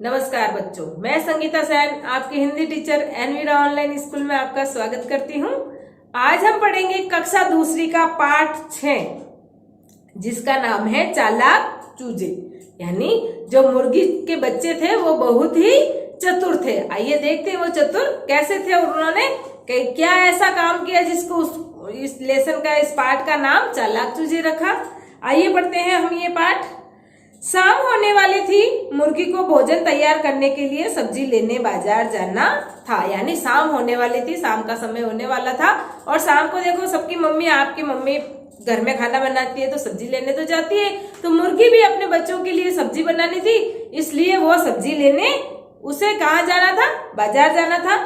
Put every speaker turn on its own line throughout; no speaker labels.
नमस्कार बच्चों, मैं संगीता सैन आपकी Hindi teacher Envira online school में आपका स्वागत करती हूँ। आज हम पढ़ेंगे कक्षा दूसरी का पाठ 6 जिसका नाम है चालाक चूजे। यानी जो मुर्गी के बच्चे थे वो बहुत ही चतुर थे। आइए देखते हैं वो चतुर कैसे थे और उन्होंने क्या ऐसा काम किया जिसको इस लेसन का इस पाठ का नाम चालाक चूजे रखा। आइए पढ़ते हैं हम ये पाठ। शाम होने वाली थी, मुर्गी को भोजन तैयार करने के लिए सब्जी लेने बाजार जाना था। यानी शाम होने वाली थी, शाम का समय होने वाला था और शाम को देखो सबकी मम्मी, आपकी मम्मी घर में खाना बनाती है तो सब्जी लेने तो जाती है, तो मुर्गी भी अपने बच्चों के लिए सब्जी बनानी थी, इसलिए वो सब्जी लेने उसे कहाँ जाना था? बाजार जाना था।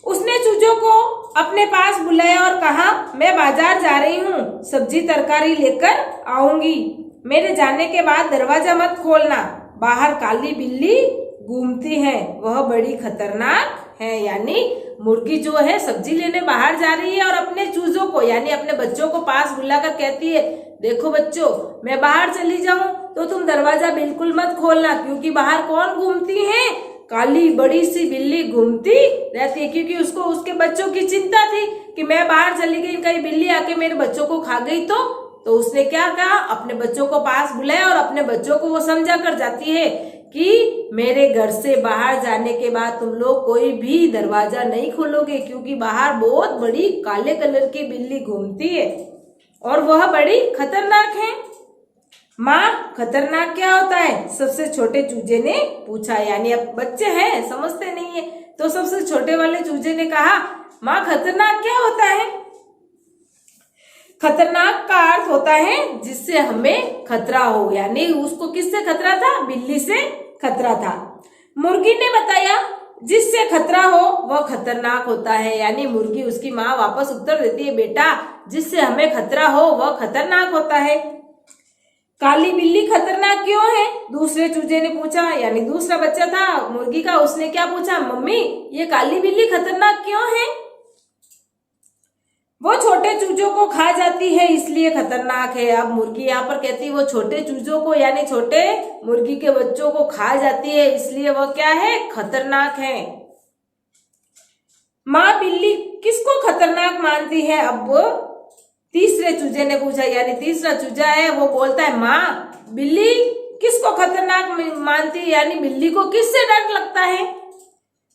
उसने चूजों को अपने पास बुलाया और कहा, मैं बाजार जा रही हूँ, सब्जी तरकारी लेकर आऊंगी। मेरे जाने के बाद दरवाजा मत खोलना, बाहर काली बिल्ली घूमती है, वह बड़ी खतरनाक है। यानी मुर्गी जो है सब्जी लेने बाहर जा रही है और अपने चूजों को यानी अपने बच्चों को पास बुलाकर कहती है, देखो बच्चों, मैं बाहर चली जाऊं तो तुम दरवाजा बिल्कुल मत खोलना, क्योंकि बाहर कौन घूमती है? काली बड़ी सी बिल्ली घूमती रहती है। क्योंकि उसको उसके बच्चों की चिंता थी कि मैं बाहर चली गई, कहीं बिल्ली आके मेरे बच्चों को खा गई तो उसने क्या कहा? अपने बच्चों को पास बुलाया और अपने बच्चों को वो समझा कर जाती है कि मेरे घर से बाहर जाने के बाद तुम लोग कोई भी दरवाजा नहीं खोलोगे, क्योंकि बाहर बहुत बड़ी काले कलर की बिल्ली घूमती है और वह बड़ी खतरनाक है। माँ, खतरनाक क्या होता है? सबसे छोटे चूजे ने पूछा। यानी अब बच्चे हैं, समझते नहीं है, तो सबसे छोटे वाले चूजे ने कहा, माँ खतरनाक क्या होता है? खतरनाक का अर्थ होता है जिससे हमें खतरा हो। यानी उसको किससे खतरा था? बिल्ली से खतरा था। मुर्गी ने बताया, जिससे खतरा हो वह खतरनाक होता है। यानी मुर्गी, उसकी माँ वापस उत्तर देती है, बेटा जिससे हमें खतरा हो वह खतरनाक होता है। काली बिल्ली खतरनाक क्यों है? दूसरे चूजे ने पूछा। यानी दूसरा बच्चा था मुर्गी का, उसने क्या पूछा? मम्मी, ये काली बिल्ली खतरनाक क्यों है? वो छोटे चूजों को खा जाती है इसलिए खतरनाक है। अब मुर्गी यहाँ पर कहती है वो छोटे चूजों को यानी छोटे मुर्गी के बच्चों को खा जाती है, इसलिए वह क्या है? खतरनाक है। माँ बिल्ली किसको खतरनाक मानती है? अब तीसरे चूजे ने पूछा। यानी तीसरा चूजा है वो बोलता है, माँ बिल्ली किसको खतरनाक मानती है? यानी बिल्ली को किससे डर लगता है?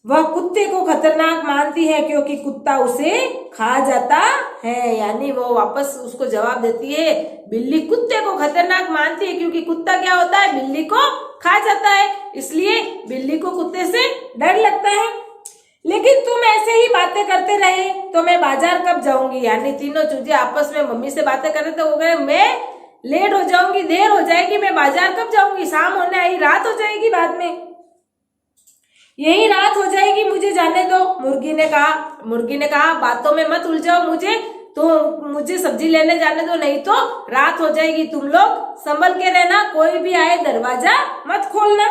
वह कुत्ते को खतरनाक मानती है क्योंकि कुत्ता उसे खा जाता है। यानी वो वापस उसको जवाब देती है, बिल्ली कुत्ते को खतरनाक मानती है क्योंकि कुत्ता क्या होता है? बिल्ली को खा जाता है, इसलिए बिल्ली को कुत्ते से डर लगता है। लेकिन तुम ऐसे ही बातें करते रहे तो मैं बाजार कब जाऊंगी? यानी तीनों चूजे आपस में मम्मी से बातें कर रहे थे, वो कह, मैं लेट हो जाऊंगी, देर हो जाएगी, मैं बाजार कब जाऊंगी? शाम होने आई, रात हो जाएगी, बाद में यही रात हो जाएगी, मुझे जाने दो। मुर्गी ने कहा बातों में मत उलझाओ मुझे सब्जी लेने जाने दो, नहीं तो रात हो जाएगी। तुम लोग संभल के रहना, कोई भी आए दरवाजा मत खोलना।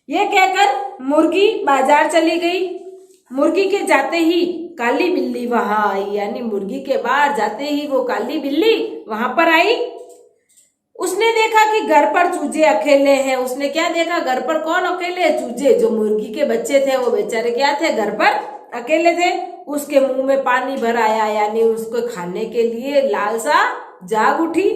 ये कहकर मुर्गी बाजार चली गई। मुर्गी के जाते ही काली बिल्ली वहां आई। यानी मुर्गी के बाहर जाते ही वो काली बिल्ली वहां पर आई। उसने देखा कि घर पर चूजे अकेले हैं। उसने क्या देखा? घर पर कौन अकेले? चूजे। जो मुर्गी के बच्चे थे वो बेचारे क्या थे? घर पर अकेले थे। उसके मुंह में पानी भर आया, यानी उसको खाने के लिए लालसा जाग उठी।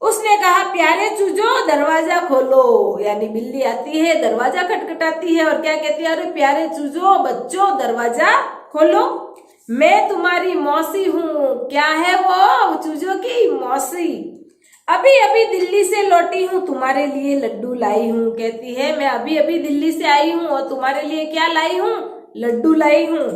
उसने कहा, प्यारे चूजो दरवाजा खोलो। यानी बिल्ली आती है, दरवाजा खटखटाती है और क्या कहती है? अरे प्यारे चूजो, बच्चों दरवाजा खोलो, मैं तुम्हारी मौसी हूँ। क्या है वो? चूजों की मौसी। अभी अभी दिल्ली से लौटी हूँ, तुम्हारे लिए लड्डू लाई हूँ। कहती है, मैं अभी अभी दिल्ली से आई हूँ और तुम्हारे लिए क्या लाई हूँ? लड्डू लाई हूँ।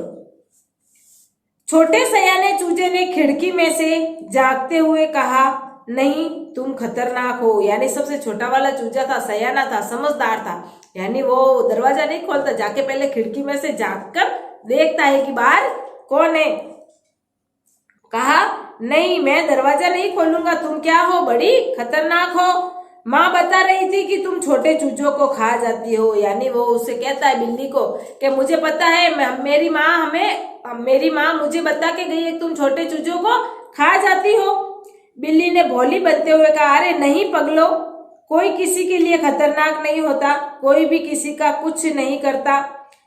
छोटे सयाने चूजे ने खिड़की में से झांकते हुए कहा, नहीं तुम खतरनाक हो। यानी सबसे छोटा वाला चूजा था, सयाना था, समझदार था। यानी वो दरवाजा नहीं खोलता, जाके पहले खिड़की में से झांक कर देखता है कि बाहर कौन है। कहा, नहीं मैं दरवाजा नहीं खोलूंगा, तुम क्या हो? बड़ी खतरनाक हो। माँ बता रही थी कि तुम छोटे चूजों को खा जाती हो। यानी वो उससे कहता है बिल्ली को कि मुझे पता है, मेरी माँ मुझे बता के गई है तुम छोटे चूजों को खा जाती हो। बिल्ली ने भोली बनते हुए कहा, अरे नहीं पगलो, कोई किसी के लिए खतरनाक नहीं होता, कोई भी किसी का कुछ नहीं करता,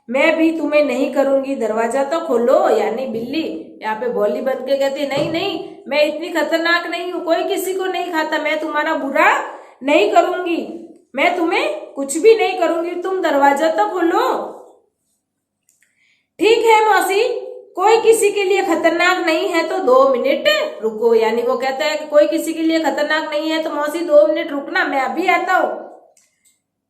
मैं भी तुम्हें नहीं करूंगी, दरवाजा तो खोलो। यानी बिल्ली यहाँ पे भोली बन के कहती है नहीं नहीं, मैं इतनी खतरनाक नहीं हूँ, कोई किसी को नहीं खाता, मैं तुम्हारा बुरा नहीं करूंगी, मैं तुम्हें कुछ भी नहीं करूंगी, तुम दरवाजा तो खोलो। ठीक है मौसी, कोई किसी के लिए खतरनाक नहीं है तो 2 मिनट रुको। यानी वो कहता है कि कोई किसी के लिए खतरनाक नहीं है तो मौसी 2 मिनट रुकना, मैं अभी आता हूँ।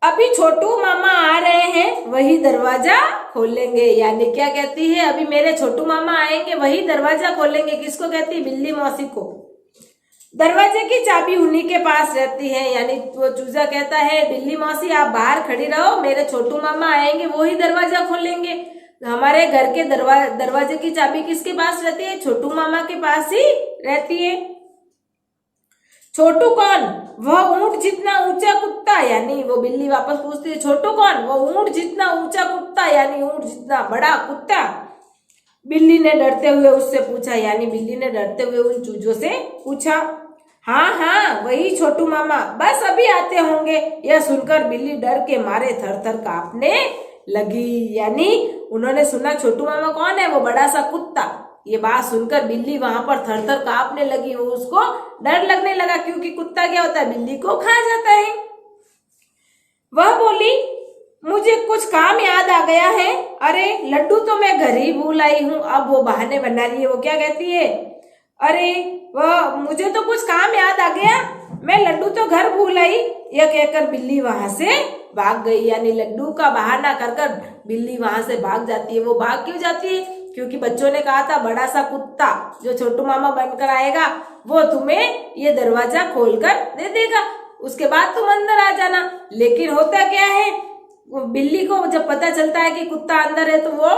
अभी छोटू मामा आ रहे हैं, वही दरवाजा खोलेंगे। यानी क्या कहती है, अभी मेरे छोटू मामा आएंगे वही दरवाजा खोलेंगे। किसको कहती है, बिल्ली मौसी को। दरवाजे की चाबी उन्हीं के पास रहती है। यानी वो चूजा कहता है बिल्ली मौसी आप बाहर खड़ी रहो, मेरे छोटू मामा आएंगे वो ही दरवाजा खोलेंगे। हमारे घर के दरवाजे की चाबी किसके पास रहती है, छोटू मामा के पास ही रहती है। छोटू कौन, वह ऊंट जितना ऊंचा कुत्ता। यानी वो बिल्ली वापस पूछती है छोटू कौन, वह ऊंट जितना ऊंचा कुत्ता, यानी ऊंट जितना बड़ा कुत्ता। बिल्ली ने डरते हुए उससे पूछा। यानी बिल्ली ने डरते हुए उन चूजों से पूछा। हाँ हाँ वही छोटू मामा, बस अभी आते होंगे। यह सुनकर बिल्ली डर के मारे थर थर कांपने लगी। यानी उन्होंने सुना छोटू मामा कौन है, वो बड़ा सा कुत्ता। ये बात सुनकर बिल्ली वहां पर थर थर कांपने लगी। वो उसको डर लगने लगा, क्योंकि कुत्ता क्या होता है, बिल्ली को खा जाता है। वह बोली मुझे कुछ काम याद आ गया है। अरे लड्डू तो मैं घर ही भूल आई हूँ। अब वो बहाने बना रही है। वो क्या कहती है, अरे वह मुझे तो कुछ काम याद आ गया, मैं लड्डू तो घर भूल आई। यह कहकर बिल्ली वहां से भाग गई। यानी लड्डू का बहाना कर कर बिल्ली वहां से भाग जाती है। वो भाग क्यों जाती है, क्योंकि बच्चों ने कहा था बड़ा सा कुत्ता जो छोटू मामा बनकर आएगा वो तुम्हें ये दरवाजा खोलकर दे देगा, उसके बाद तुम अंदर आ जाना। लेकिन होता क्या है, वो बिल्ली को जब पता चलता है कि कुत्ता अंदर है तो वो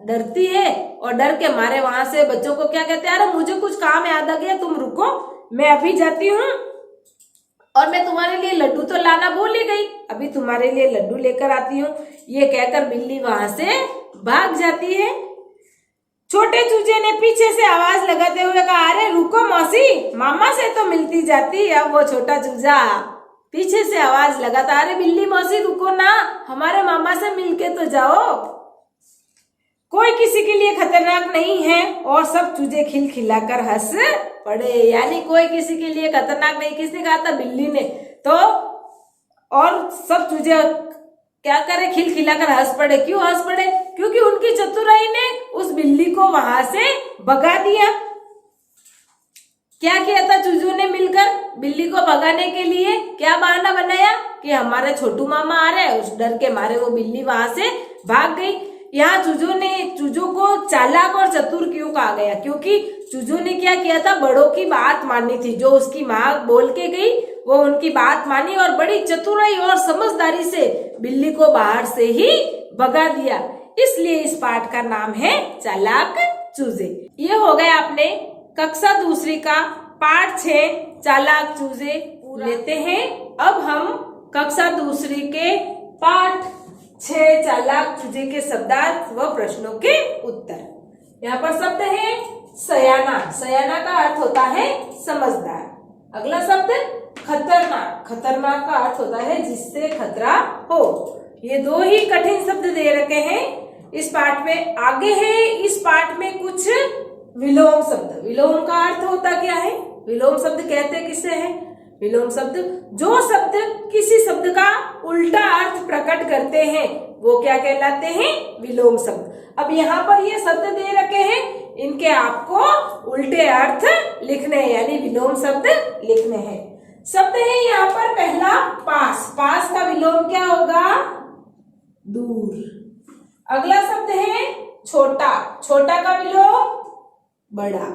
डरती है, और डर के मारे वहां से बच्चों को क्या कहते हैं, अरे मुझे कुछ काम याद आ गया, तुम रुको मैं अभी जाती हूँ, और मैं तुम्हारे लिए लड्डू तो लाना भूल ही गई, अभी तुम्हारे लिए लड्डू लेकर आती हूँ। ये कहकर बिल्ली वहां से भाग जाती है। छोटे चूजे ने पीछे से आवाज लगाते हुए कहा, अरे रुको मौसी, मामा से तो मिलती जाती। अब वो छोटा चूजा पीछे से आवाज लगाता, अरे बिल्ली मौसी रुको ना, हमारे मामा से मिलके तो जाओ। कोई किसी के लिए खतरनाक नहीं है, और सब चूजे खिलखिलाकर हंस पड़े। यानी कोई किसी के लिए खतरनाक नहीं, किसने कहा था, बिल्ली ने। तो और सब चूजे क्या करे, खिलखिलाकर हंस पड़े। क्यों हंस पड़े, क्योंकि उनकी चतुराई ने उस बिल्ली को वहां से भगा दिया। क्या किया था चूजों ने मिलकर बिल्ली को भगाने के लिए, क्या बहाना बनाया कि हमारे छोटू मामा आ रहे हैं। उस डर के मारे वो बिल्ली वहां से भाग गई। यहाँ चूजों को चालाक और चतुर क्यों कहा गया, क्योंकि चूजों ने क्या किया था, बड़ों की बात माननी थी। जो उसकी माँ बोल के गई वो उनकी बात मानी, और बड़ी चतुराई और समझदारी से बिल्ली को बाहर से ही भगा दिया। इसलिए इस पाठ का नाम है चालाक चूजे। ये हो गया अपने कक्षा दूसरी का पाठ 6 चालाक चूजे। लेते हैं अब हम कक्षा दूसरी के पाठ 6 चालाक चूजे के शब्दार्थ व प्रश्नों के उत्तर। यहाँ पर शब्द है सयाना। सयाना का अर्थ होता है समझदार। अगला शब्द खतरनाक। खतरनाक का अर्थ होता है जिससे खतरा हो। ये 2 ही कठिन शब्द दे रखे हैं इस पाठ में। आगे है इस पाठ में कुछ विलोम शब्द। विलोम का अर्थ होता क्या है, विलोम शब्द कहते किसे हैं, विलोम शब्द जो शब्द किसी शब्द का उल्टा अर्थ प्रकट करते हैं वो क्या कहलाते हैं, विलोम शब्द। अब यहाँ पर ये शब्द दे रखे हैं, इनके आपको उल्टे अर्थ लिखने हैं, यानी विलोम शब्द लिखने हैं। शब्द है यहाँ पर पहला पास। पास का विलोम क्या होगा, दूर। अगला शब्द है छोटा। छोटा का विलोम बड़ा।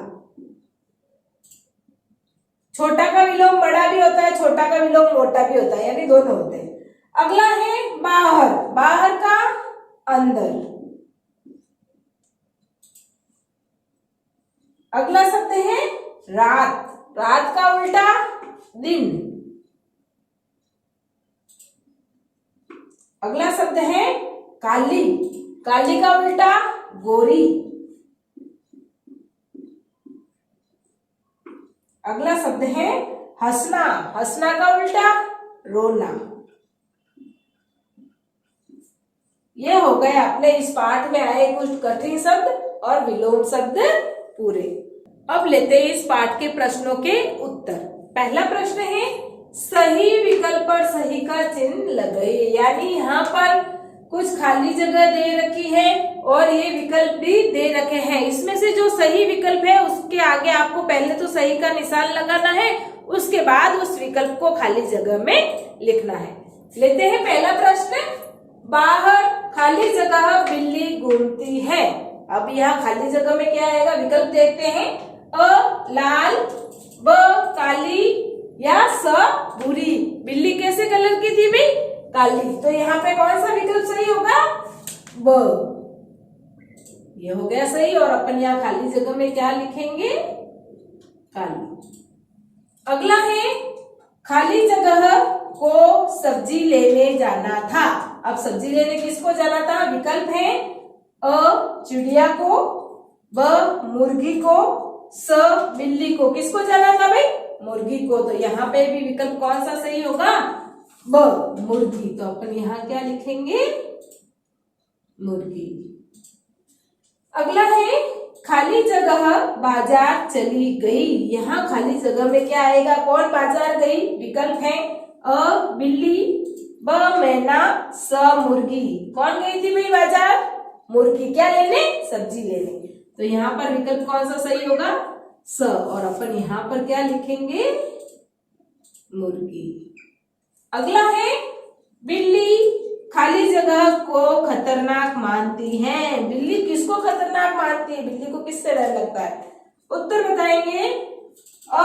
छोटा का विलोम बड़ा भी होता है, छोटा का विलोम मोटा भी होता है, यानी दोनों होते हैं। अगला है बाहर। बाहर का अंदर। अगला शब्द है रात। रात का उल्टा दिन। अगला शब्द है काली। काली का उल्टा गोरी। अगला शब्द है हंसना। हंसना का उल्टा रोना। ये हो गए अपने इस पाठ में आए कुछ कठिन शब्द और विलोम शब्द पूरे। अब लेते हैं इस पाठ के प्रश्नों के उत्तर। पहला प्रश्न है सही विकल्प पर सही का चिन्ह लगाइए। यानी यहाँ पर कुछ खाली जगह दे रखी है और ये विकल्प भी दे रखे हैं। इसमें से जो सही विकल्प है उसके आगे आपको पहले तो सही का निशान लगाना है, उसके बाद उस विकल्प को खाली जगह में लिखना है। लेते हैं पहला प्रश्न। बाहर खाली जगह बिल्ली घूमती है। अब यहाँ खाली जगह में क्या आएगा, विकल्प देखते हैं। अ लाल, ब काली या स भूरी। बिल्ली कैसे कलर की थी भाई, काली। तो यहाँ पे कौन सा विकल्प सही होगा, ब। ये हो गया सही और अपन यहाँ खाली जगह में क्या लिखेंगे, काली। अगला है खाली जगह को सब्जी लेने जाना था। अब सब्जी लेने किसको जाना था, विकल्प है अ चिड़िया को, ब मुर्गी को, स बिल्ली को। किसको जाना था भाई, मुर्गी को। तो यहाँ पे भी विकल्प कौन सा सही होगा, ब मुर्गी। तो अपन यहाँ क्या लिखेंगे, मुर्गी। अगला है खाली जगह बाजार चली गई। यहाँ खाली जगह में क्या आएगा, कौन बाजार गई, विकल्प है अ बिल्ली, ब मैना, स मुर्गी। कौन गई थी भाई बाजार, मुर्गी। क्या लेने, सब्जी लेने। तो यहाँ पर विकल्प कौन सा सही होगा, स। और अपन यहाँ पर क्या लिखेंगे, मुर्गी। अगला है बिल्ली खाली जगह को खतरनाक मानती है। बिल्ली किसको खतरनाक मानती है, बिल्ली को किससे डर लगता है। उत्तर बताएंगे अ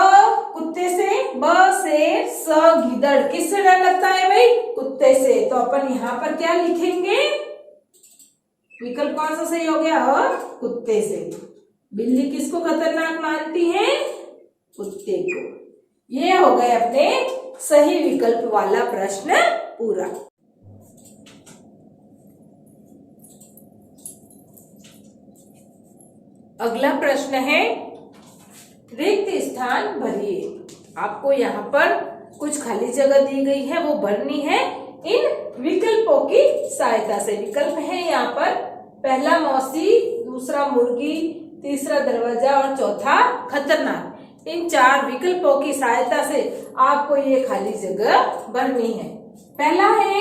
कुत्ते से, ब शेर, स गीदड़। किससे डर लगता है भाई, कुत्ते से। तो अपन यहाँ पर क्या लिखेंगे, विकल्प कौन सा सही हो गया, कुत्ते से। बिल्ली किसको खतरनाक मानती है, कुत्ते को। ये हो गए अपने सही विकल्प वाला प्रश्न पूरा। अगला प्रश्न है रिक्त स्थान भरिए। आपको यहाँ पर कुछ खाली जगह दी गई है, वो भरनी है इन विकल्पों की सहायता से। विकल्प है यहाँ पर पहला मौसी, दूसरा मुर्गी, तीसरा दरवाजा और चौथा खतरनाक। इन 4 विकल्पों की सहायता से आपको ये खाली जगह भरनी है। पहला है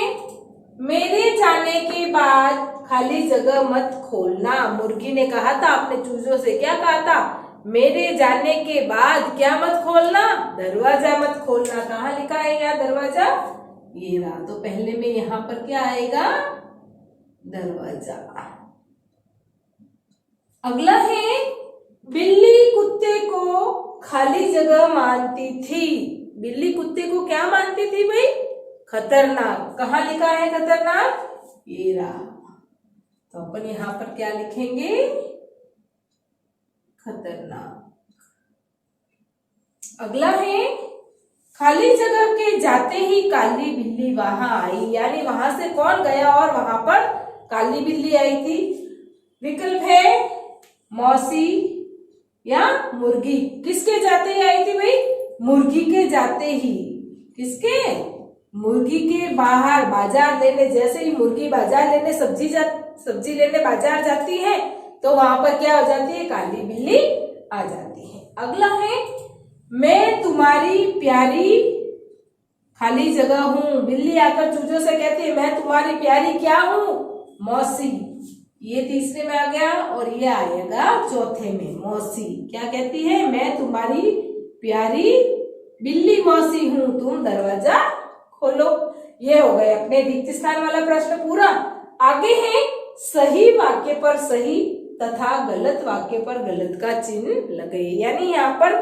मेरे जाने के बाद खाली जगह मत खोलना। मुर्गी ने कहा था अपने चूजों से, क्या कहा था, मेरे जाने के बाद क्या मत खोलना, दरवाजा मत खोलना। कहाँ लिखा है यहाँ दरवाजा, ये रहा। तो पहले में यहाँ पर क्या आएगा, दरवाजा। अगला है बिल्ली कुत्ते को खाली जगह मानती थी। बिल्ली कुत्ते को क्या मानती थी भाई, खतरनाक। कहाँ लिखा है खतरनाक, ये रहा। तो अपन यहाँ पर क्या लिखेंगे, खतरनाक। अगला है खाली जगह के जाते ही काली बिल्ली वहां आई। यानी वहां से कौन गया और वहां पर काली बिल्ली आई थी। विकल्प है मौसी या मुर्गी। किसके जाते ही आई थी भाई, मुर्गी के जाते ही। किसके, मुर्गी के बाहर बाजार लेने। जैसे ही मुर्गी बाजार लेने सब्जी लेने बाजार जाती है तो वहां पर क्या हो जाती है, काली बिल्ली आ जाती है। अगला है मैं तुम्हारी प्यारी खाली जगह हूं। बिल्ली आकर चूजों से कहती है मैं तुम्हारी प्यारी क्या हूं, मौसी। ये तीसरे में आ गया और ये आएगा चौथे में, मौसी। क्या कहती है, मैं तुम्हारी प्यारी बिल्ली मौसी हूं, तुम दरवाजा खोलो। ये हो गए अपने रिक्त स्थान वाला प्रश्न पूरा। आगे है सही वाक्य पर सही तथा गलत वाक्य पर गलत का चिन्ह लगे। यानी यहाँ पर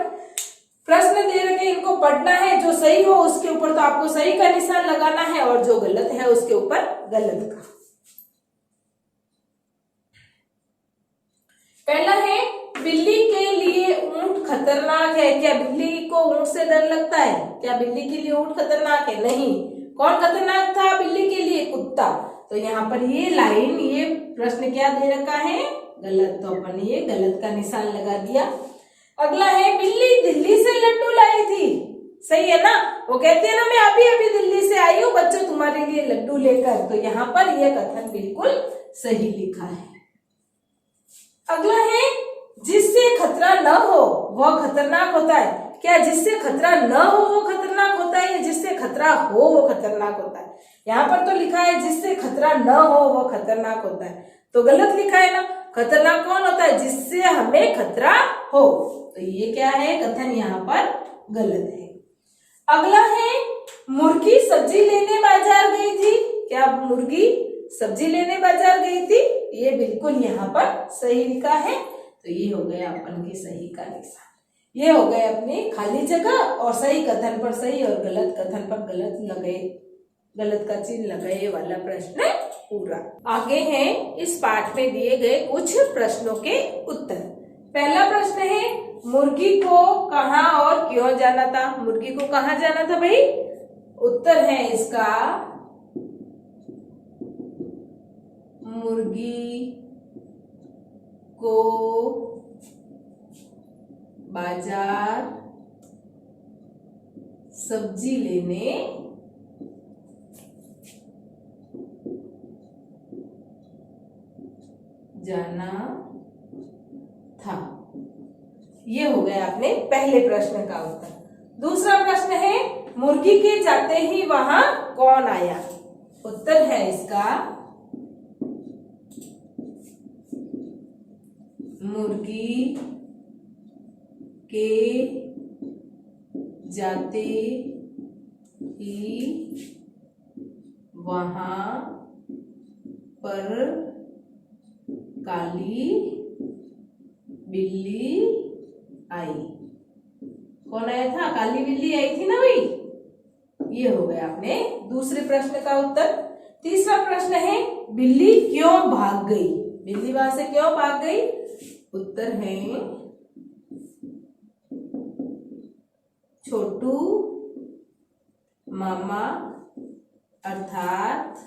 प्रश्न दे रखे, इनको पढ़ना है। जो सही हो उसके ऊपर तो आपको सही का निशान लगाना है और जो गलत है उसके ऊपर गलत का। पहला है बिल्ली के लिए ऊंट खतरनाक है। क्या बिल्ली को ऊंट से डर लगता है, क्या बिल्ली के लिए ऊंट खतरनाक है, नहीं। कौन खतरनाक था बिल्ली के लिए, कुत्ता। तो यहाँ पर ये लाइन, ये प्रश्न क्या दे रखा है, गलत। तो अपन ये गलत का निशान लगा दिया। अगला है बिल्ली दिल्ली से लड्डू लाई थी। सही है ना। वो कहती है ना मैं अभी अभी दिल्ली से आई हूँ बच्चों तुम्हारे लिए लड्डू लेकर, तो यहाँ पर यह कथन बिल्कुल सही लिखा है। अगला है जिससे खतरा न हो वह खतरनाक होता है। क्या जिससे खतरा न हो वो खतरनाक होता है या जिससे खतरा हो वो खतरनाक होता है? यहाँ पर तो लिखा है जिससे खतरा न हो वो खतरनाक होता है, तो गलत लिखा है ना। खतरनाक कौन होता है? जिससे हमें खतरा हो। तो ये क्या है? कथन यहाँ पर गलत है। अगला है मुर्गी सब्जी लेने बाजार गई थी। क्या मुर्गी सब्जी लेने बाजार गई थी? ये बिल्कुल यहाँ पर सही लिखा है। तो ये हो गया अपन के सही का निशान। ये हो गए अपनी खाली जगह और सही कथन पर सही और गलत कथन पर गलत लगे, गलत का चिन्ह लगाए वाला प्रश्न पूरा। आगे हैं इस पाठ में दिए गए कुछ प्रश्नों के उत्तर। पहला प्रश्न है मुर्गी को कहाँ और क्यों जाना था? मुर्गी को कहाँ जाना था भाई? उत्तर है इसका मुर्गी को बाजार सब्जी लेने जाना था। ये हो गया अपने पहले प्रश्न का उत्तर। दूसरा प्रश्न है मुर्गी के जाते ही वहां कौन आया? उत्तर है इसका मुर्गी के जाते ही वहां पर काली बिल्ली आई। कौन आया था? काली बिल्ली आई थी ना भाई। ये हो गया अपने दूसरे प्रश्न का उत्तर। तीसरा प्रश्न है बिल्ली क्यों भाग गई? बिल्ली वहां से क्यों भाग गई? उत्तर है छोटू मामा अर्थात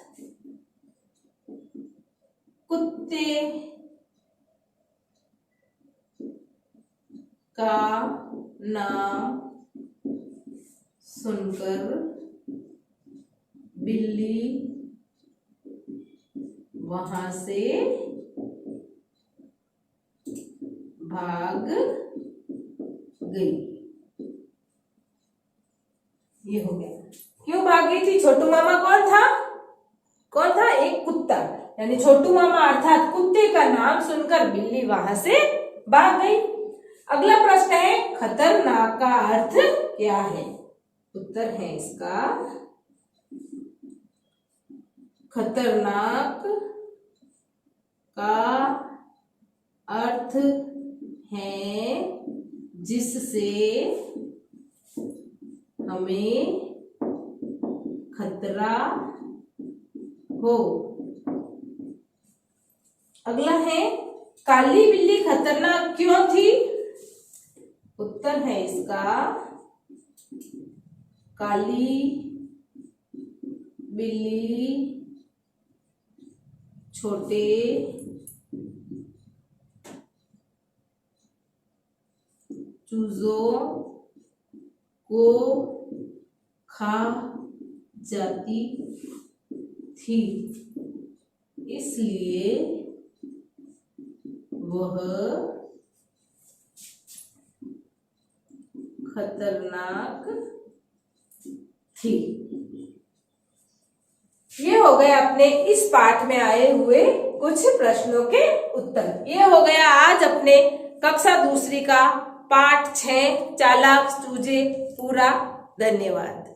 कुत्ते का नाम सुनकर बिल्ली वहां से भाग गई। ये हो गया। क्यों भाग गई थी? छोटू मामा कौन था? कौन था? एक कुत्ता, यानी छोटू मामा अर्थात कुत्ते का नाम सुनकर बिल्ली वहां से भाग गई। अगला प्रश्न है खतरनाक का अर्थ क्या है? उत्तर है इसका खतरनाक का अर्थ है जिससे हमें खतरा हो। अगला है काली बिल्ली खतरनाक क्यों थी? उत्तर है इसका काली बिल्ली छोटे चूजों को खा जाती थी, इसलिए वह खतरनाक थी। ये हो गए अपने इस पाठ में आए हुए कुछ प्रश्नों के उत्तर। ये हो गया आज अपने कक्षा दूसरी का पाठ 6 चालाक चूजे पूरा। धन्यवाद।